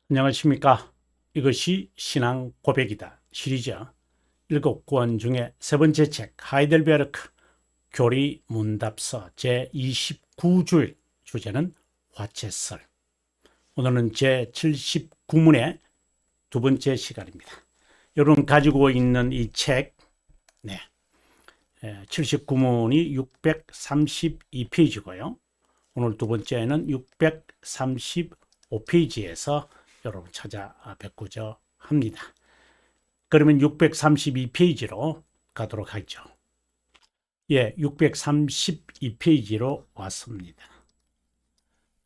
안녕하십니까. 이것이 신앙 고백이다 시리즈 7권 중에 세 번째 책 하이델베르크 교리 문답서 제29줄 주제는 화채설. 오늘은 제79문의 두 번째 시간입니다. 여러분 가지고 있는 이 책 79문이 632페이지고요. 오늘 두 번째는 635페이지에서 여러분 찾아뵙고자 합니다. 그러면 632페이지로 가도록 하죠. 632페이지로 왔습니다.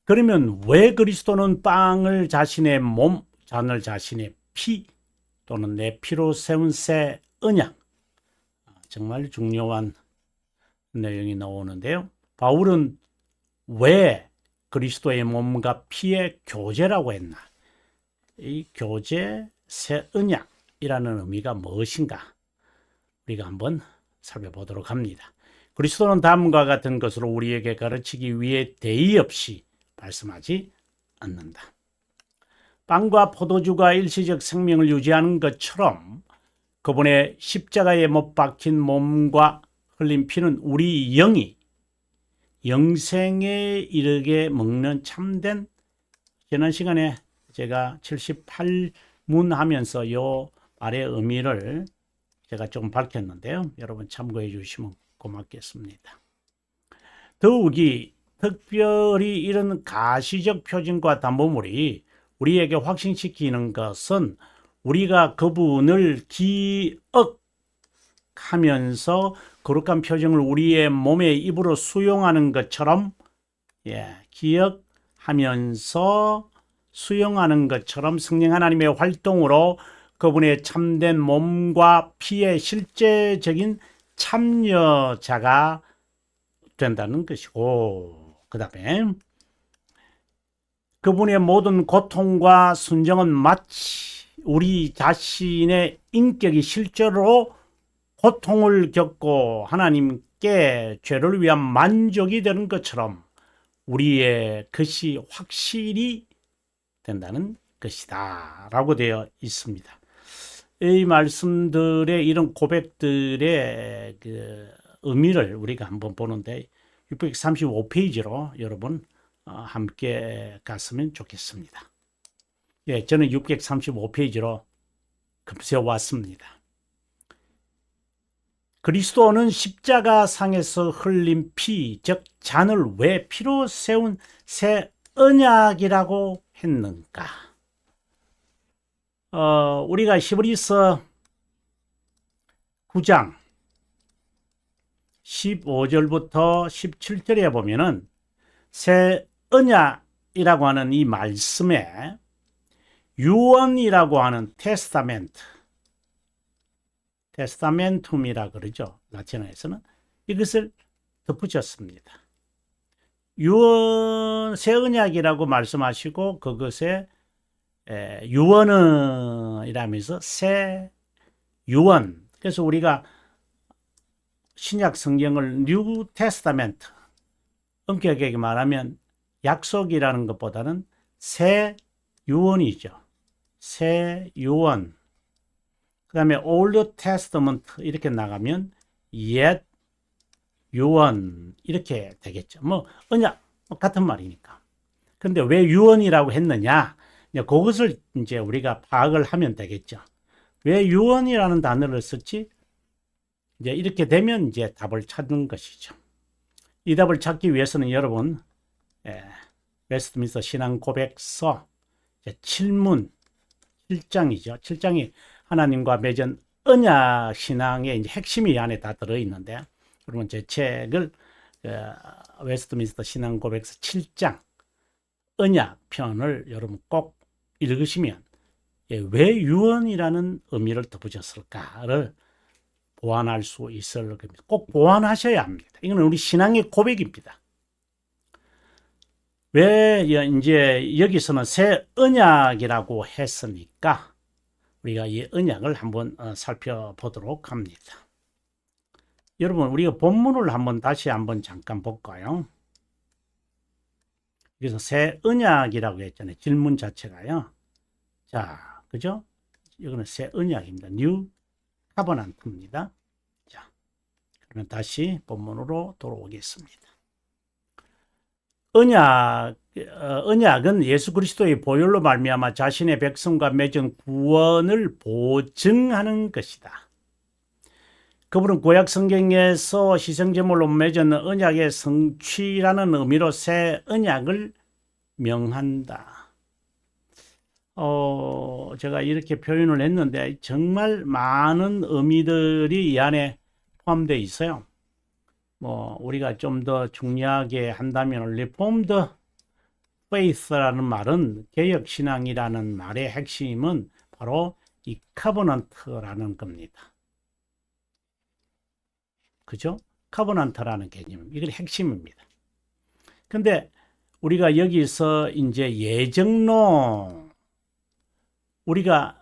그러면 왜 그리스도는 빵을 자신의 몸, 잔을 자신의 피 또는 내 피로 세운 새 언약, 정말 중요한 내용이 나오는데요. 바울은 왜 그리스도의 몸과 피의 교제라고 했나? 이 교제, 새 언약이라는 의미가 무엇인가? 우리가 한번 살펴보도록 합니다. 그리스도는 다음과 같은 것으로 우리에게 가르치기 위해 대의 없이 말씀하지 않는다. 빵과 포도주가 일시적 생명을 유지하는 것처럼 그분의 십자가에 못 박힌 몸과 흘린 피는 우리 영이 영생에 이르게 먹는 참된, 지난 시간에 제가 78문 하면서 요 말의 의미를 제가 좀 밝혔는데요. 여러분 참고해 주시면 고맙겠습니다. 더욱이 특별히 이런 가시적 표징과 담보물이 우리에게 확신시키는 것은 우리가 그분을 기억하면서 거룩한 표징을 우리의 몸의 입으로 수용하는 것처럼, 기억하면서 수용하는 것처럼 성령 하나님의 활동으로 그분의 참된 몸과 피의 실제적인 참여자가 된다는 것이고, 그 다음에 그분의 모든 고통과 순정은 마치 우리 자신의 인격이 실제로 고통을 겪고 하나님께 죄를 위한 만족이 되는 것처럼 우리의 것이 확실히 된다는 것이다 라고 되어 있습니다. 이 말씀들의 이런 고백들의 그 의미를 우리가 한번 보는데 635페이지로 여러분 함께 갔으면 좋겠습니다. 저는 635페이지로 금세 왔습니다. 그리스도는 십자가 상에서 흘린 피, 즉 잔을 왜 피로 세운 새 언약이라고 했는가? 우리가 히브리서 9장 15절부터 17절에 보면은 새 언약이라고 하는 이 말씀에 유언이라고 하는 테스타멘툼이라 그러죠. 라틴어에서는 이것을 덧붙였습니다. 유언, 새 언약이라고 말씀하시고 그것에 유언은 이라면서 새 유언. 그래서 우리가 신약 성경을 뉴 테스타멘트, 엄격하게 말하면 약속이라는 것보다는 새 유언이죠. 새 유언. 그 다음에 올드 테스터먼트 이렇게 나가면 옛 유언 이렇게 되겠죠. 뭐 언약 같은 말이니까. 그런데 왜 유언이라고 했느냐? 그것을 이제 우리가 파악을 하면 되겠죠. 왜 유언이라는 단어를 썼지? 이제 이렇게 되면 이제 답을 찾는 것이죠. 이 답을 찾기 위해서는 여러분 웨스트민스터 신앙 고백서 7문 7장이죠. 7장이 하나님과 맺은 언약 신앙의 이제 핵심이 안에 다 들어있는데, 그러면 제 책을 웨스트민스터 신앙 고백서 7장 언약 편을 여러분 꼭 읽으시면 왜 유언이라는 의미를 덧붙였을까를 보완할 수 있을 겁니다. 꼭 보완하셔야 합니다. 이건 우리 신앙의 고백입니다. 왜 이제 여기서는 새 언약이라고 했으니까 우리가 이 언약을 한번 살펴보도록 합니다. 여러분 우리가 본문을 한번 다시 한번 잠깐 볼까요? 그래서 새 언약이라고 했잖아요. 질문 자체가요. 자, 그죠? 이거는 새 언약입니다. 뉴 카버넌트입니다. 자, 그러면 다시 본문으로 돌아오겠습니다. 언약은 예수 그리스도의 보혈로 말미암아 자신의 백성과 맺은 구원을 보증하는 것이다. 그분은 구약 성경에서 희생제물로 맺은 언약의 성취라는 의미로 새 언약을 명한다. 제가 이렇게 표현을 했는데 정말 많은 의미들이 이 안에 포함되어 있어요. 우리가 좀 더 중요하게 한다면 Reformed Faith라는 말은 개혁신앙이라는 말의 핵심은 바로 이 커버넌트라는 겁니다. 그죠? 커버넌트라는 개념, 이건 핵심입니다. 근데 우리가 여기서 이제 예정론, 우리가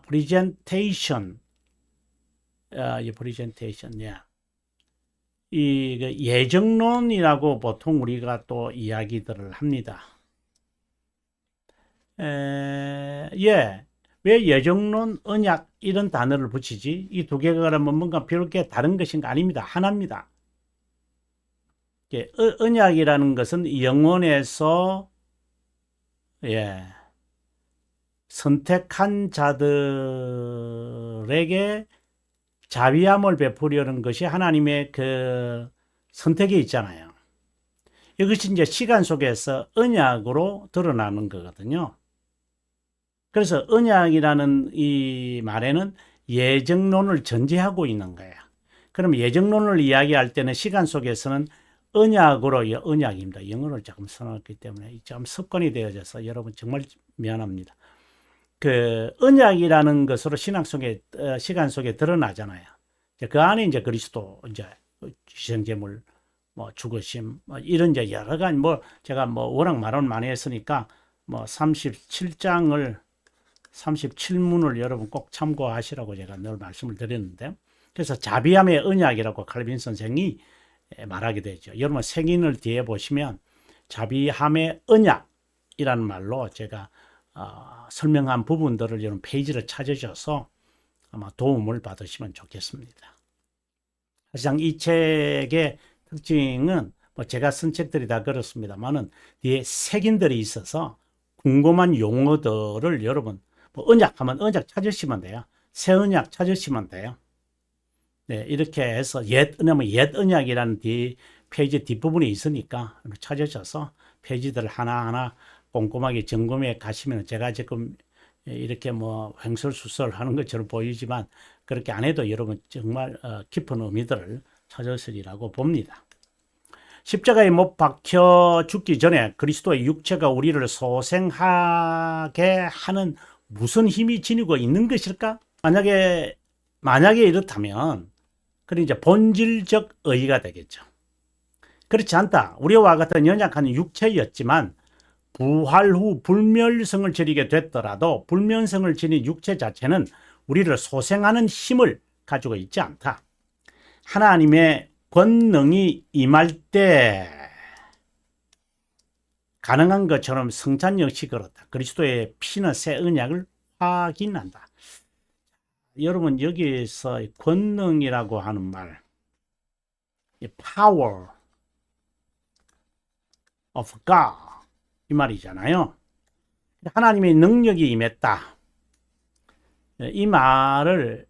프리젠테이션, 이 예정론이라고 보통 우리가 또 이야기들을 합니다. 왜 예정론, 언약 이런 단어를 붙이지? 이 두 개가 그러면 뭔가 별게 다른 것인가? 아닙니다. 하나입니다. 언약이라는 것은 영혼에서 선택한 자들에게 자비함을 베푸려는 것이 하나님의 그 선택이 있잖아요. 이것이 이제 시간 속에서 언약으로 드러나는 거거든요. 그래서 언약이라는 이 말에는 예정론을 전제하고 있는 거야. 그럼 예정론을 이야기할 때는 시간 속에서는 언약으로, 언약입니다. 영어를 조금 써놨기 때문에 좀 습관이 되어져서 여러분 정말 미안합니다. 그 언약이라는 것으로 신앙 속에, 시간 속에 드러나잖아요. 그 안에 이제 그리스도, 이제 희생제물, 죽으심, 이런 이제 여러 가지, 제가 워낙 말을 많이 했으니까 37문을 여러분 꼭 참고하시라고 제가 늘 말씀을 드렸는데, 그래서 자비함의 언약이라고 칼빈 선생이 말하게 되죠. 여러분 색인을 뒤에 보시면 자비함의 언약이라는 말로 제가 설명한 부분들을 여러분 페이지를 찾으셔서 아마 도움을 받으시면 좋겠습니다. 사실상 이 책의 특징은 제가 쓴 책들이 다 그렇습니다만은 뒤에 색인들이 있어서 궁금한 용어들을 여러분 언약하면 언약 찾으시면 돼요. 새 언약 찾으시면 돼요. 네, 이렇게 해서 옛 언약이라는 페이지 뒷부분이 있으니까 찾으셔서 페이지들 하나하나 꼼꼼하게 점검해 가시면 제가 지금 이렇게 횡설수설 하는 것처럼 보이지만 그렇게 안 해도 여러분 정말 깊은 의미들을 찾으시리라고 봅니다. 십자가에 못 박혀 죽기 전에 그리스도의 육체가 우리를 소생하게 하는 무슨 힘이 지니고 있는 것일까? 만약에 이렇다면 그럼 이제 본질적 의의가 되겠죠. 그렇지 않다. 우리와 같은 연약한 육체였지만 부활 후 불멸성을 지니게 됐더라도 불면성을 지닌 육체 자체는 우리를 소생하는 힘을 가지고 있지 않다. 하나님의 권능이 임할 때 가능한 것처럼 성찬 역시 그렇다. 그리스도의 피는 새 언약을 확인한다. 여러분 여기서 권능이라고 하는 말, power of God 이 말이잖아요. 하나님의 능력이 임했다. 이 말을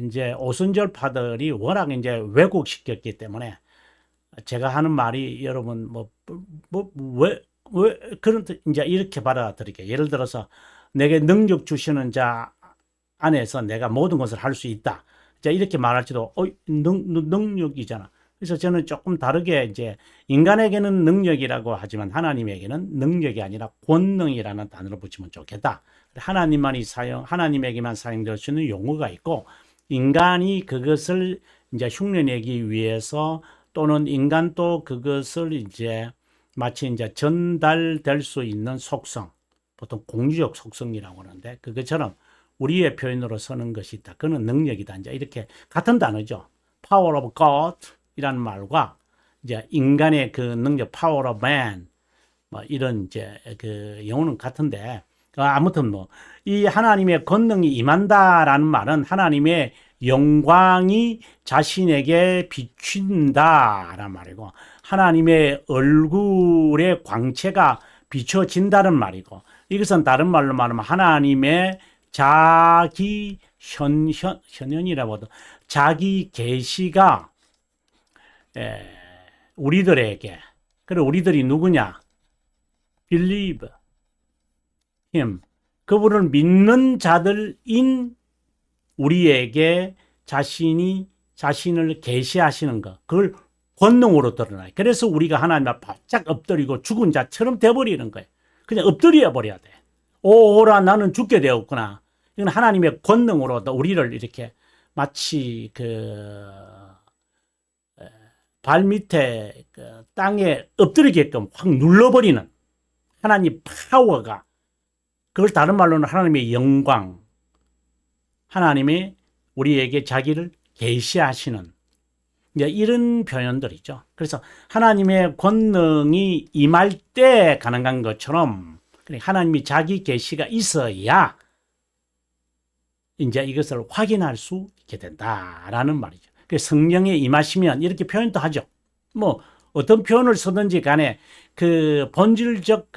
이제 오순절파들이 워낙 이제 왜곡시켰기 때문에 제가 하는 말이 여러분 왜 그런 이제 이렇게 받아들이게. 예를 들어서 내게 능력 주시는 자 안에서 내가 모든 것을 할 수 있다. 자, 이렇게 말할지도 능력이잖아. 그래서 저는 조금 다르게 이제 인간에게는 능력이라고 하지만 하나님에게는 능력이 아니라 권능이라는 단어를 붙이면 좋겠다. 하나님에게만 사용될 수 있는 용어가 있고 인간이 그것을 이제 흉내내기 위해서 또는 인간도 그것을 이제 마치 이제 전달될 수 있는 속성, 보통 공유적 속성이라고 하는데 그것처럼 우리의 표현으로 쓰는 것이 있다. 그는 능력이다. 이제 이렇게 같은 단어죠. Power of God 이라는 말과 이제 인간의 그 능력, Power of Man 이런 이제 그 영어는 같은데 아무튼 뭐 이 하나님의 권능이 임한다라는 말은 하나님의 영광이 자신에게 비춘다라는 말이고 하나님의 얼굴의 광채가 비춰진다는 말이고 이것은 다른 말로 말하면 하나님의 자기 현현이라고 하도 자기 계시가 우리들에게 그래 우리들이 누구냐? Believe him. 그분을 믿는 자들인 우리에게 자신을 계시하시는 것. 그걸 권능으로 드러나요. 그래서 우리가 하나님 앞에 바짝 엎드리고 죽은 자처럼 돼버리는 거예요. 그냥 엎드려 버려야 돼. 오라 나는 죽게 되었구나. 이건 하나님의 권능으로 우리를 이렇게 마치 발 밑에 땅에 엎드리게끔 확 눌러버리는 하나님 파워가 그걸 다른 말로는 하나님의 영광 하나님이 우리에게 자기를 계시하시는 이런 표현들이죠. 그래서 하나님의 권능이 임할 때 가능한 것처럼 하나님이 자기 계시가 있어야 이제 이것을 확인할 수 있게 된다라는 말이죠. 성령에 임하시면 이렇게 표현도 하죠. 뭐 어떤 표현을 쓰든지 간에 그 본질적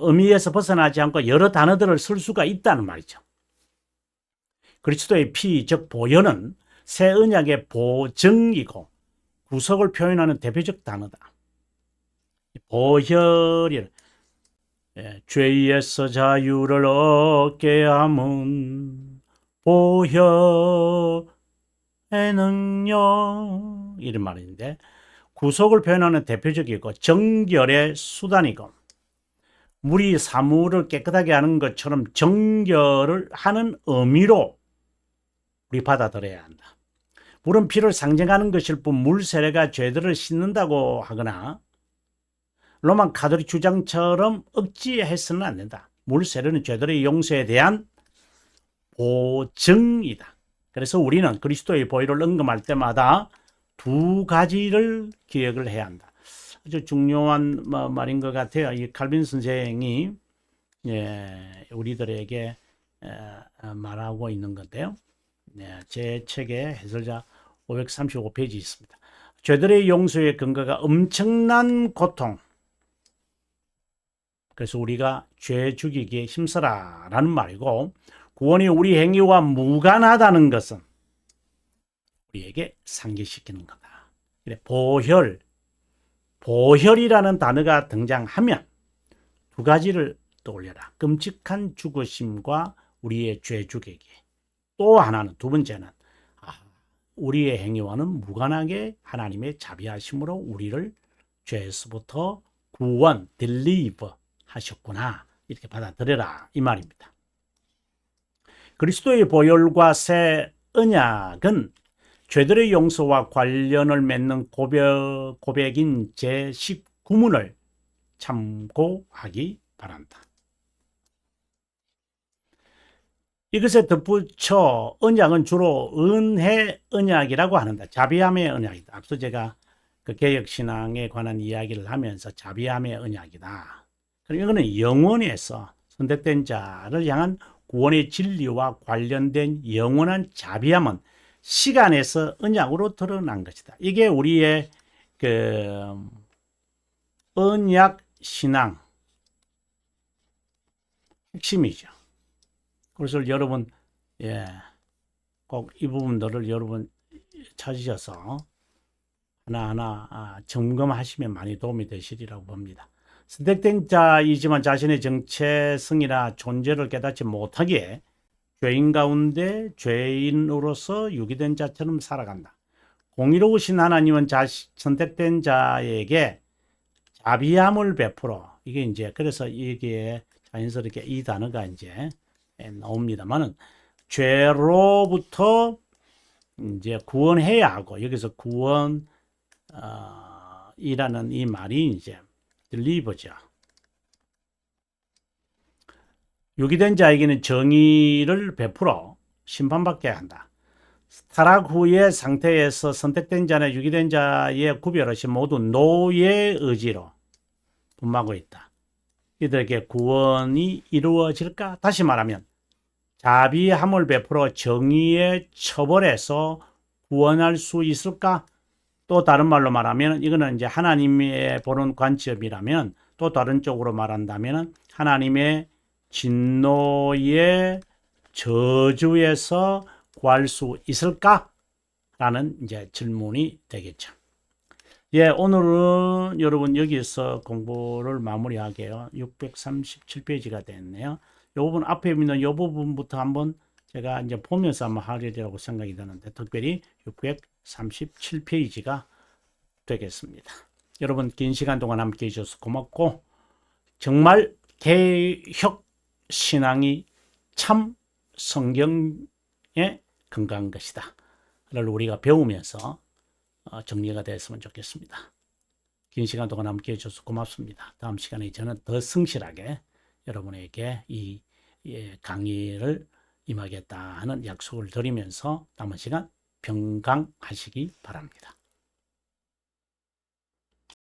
의미에서 벗어나지 않고 여러 단어들을 쓸 수가 있다는 말이죠. 그리스도의 피, 즉 보혈은 새 언약의 보증이고 구속을 표현하는 대표적 단어다. 보혈이 죄에서 자유를 얻게 함은 보혈의 능력 이런 말인데 구속을 표현하는 대표적이고 정결의 수단이고 물이 사물을 깨끗하게 하는 것처럼 정결을 하는 의미로 우리 받아들여야 한다. 물은 피를 상징하는 것일 뿐 물 세례가 죄들을 씻는다고 하거나 로만 카톨릭 주장처럼 억지해서는 안 된다. 물 세례는 죄들의 용서에 대한 보증이다. 그래서 우리는 그리스도의 보혈을 언급할 때마다 두 가지를 기억을 해야 한다. 아주 중요한 말인 것 같아요. 이 칼빈 선생이 우리들에게 말하고 있는 건데요. 제 책의 해설자 535페이지 있습니다. 죄들의 용서의 근거가 엄청난 고통. 그래서 우리가 죄 죽이기에 힘써라 라는 말이고 구원이 우리 행위와 무관하다는 것은 우리에게 상기시키는 거다. 그래, 보혈이라는 단어가 등장하면 두 가지를 떠올려라. 끔찍한 죽으심과 우리의 죄 죽이기. 또 하나는 두 번째는 우리의 행위와는 무관하게 하나님의 자비하심으로 우리를 죄에서부터 구원, deliver 하셨구나. 이렇게 받아들여라 이 말입니다. 그리스도의 보혈과 새 언약은 죄들의 용서와 관련을 맺는 고백인 제19문을 참고하기 바란다. 이것에 덧붙여 언약은 주로 은혜 언약이라고 하는다. 자비함의 언약이다. 앞서 제가 그 개혁신앙에 관한 이야기를 하면서 자비함의 언약이다. 그럼 이거는 영원에서 선택된 자를 향한 구원의 진리와 관련된 영원한 자비함은 시간에서 언약으로 드러난 것이다. 이게 우리의 언약 신앙 핵심이죠. 그래서 여러분 꼭 이 부분들을 여러분 찾으셔서 하나하나 점검하시면 많이 도움이 되시리라고 봅니다. 선택된 자이지만 자신의 정체성이나 존재를 깨닫지 못하기에 죄인 가운데 죄인으로서 유기된 자처럼 살아간다. 공의로우신 하나님은 선택된 자에게 자비함을 베풀어. 이게 이제 그래서 이게 자연스럽게 이 단어가 이제 나옵니다만은 죄로부터 이제 구원해야 하고 여기서 구원 이라는 이 말이 이제 deliver죠. 유기된 자에게는 정의를 베풀어 심판받게 한다. 타락 후의 상태에서 선택된 자나 유기된 자의 구별없이 모두 노예 의지로 분마하고 있다. 이들에게 구원이 이루어질까? 다시 말하면 자비함을 베풀어 정의의 처벌에서 구원할 수 있을까? 또 다른 말로 말하면 이거는 이제 하나님의 보는 관점이라면, 또 다른 쪽으로 말한다면 하나님의 진노의 저주에서 구할 수 있을까? 라는 이제 질문이 되겠죠. 예, 오늘은 여러분 여기서 공부를 마무리하게요. 637페이지가 됐네요. 이 부분 앞에 있는 이 부분부터 한번 제가 이제 보면서 한번 하려고 생각이 드는데, 특별히 637페이지가 되겠습니다. 여러분 긴 시간 동안 함께 해주셔서 고맙고, 정말 개혁 신앙이 참 성경에 근거한 것이다 를 우리가 배우면서 정리가 됐으면 좋겠습니다. 긴 시간 동안 함께 해주셔서 고맙습니다. 다음 시간에 저는 더 성실하게 여러분에게 이 강의를 임하겠다 하는 약속을 드리면서 남은 시간 평강하시기 바랍니다.